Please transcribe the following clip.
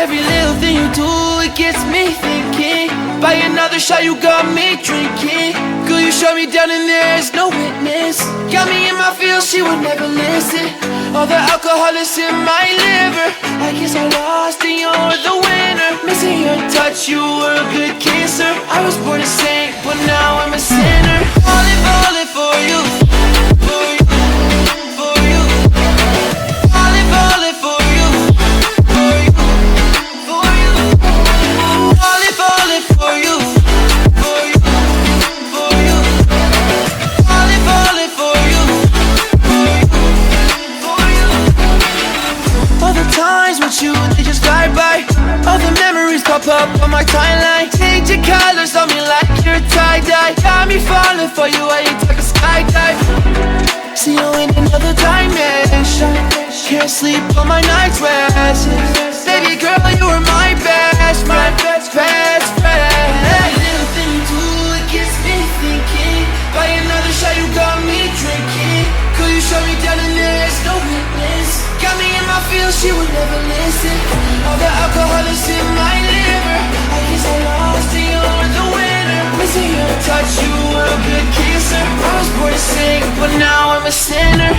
Every little thing you do, it gets me thinking. By another shot, you got me drinking. Girl, you shut me down and there's no witness. Got me in my feels, she would never listen. All the alcohol is in my liver. I guess I lost and you're the winner. Missing your touch, you were a good kisser. I was born a saint, but now I'm a sinner. Falling for you, for you, for you. Falling for you, for you, for you. Falling for you, for you, for you. Falling for you, for you, for you. All the times with you, they just fly by. All the memories pop up on my timeline. Change your colors on me like you're tie-dye. Got me falling for you, I ain't talking skydive. See you in another dimension. Can't sleep on my night's rest. Baby girl, you were my best friend, best friend. Every little thing you do, it gets me thinking. By another shot, you got me drinking. Could you shut me down and there's no witness? Got me in my feels, she would never listen. All the alcohol is in my liver. I guess I lost and you're the winner. Missing your touch, you were a good kisser. I was born to sing, but now I'm a sinner.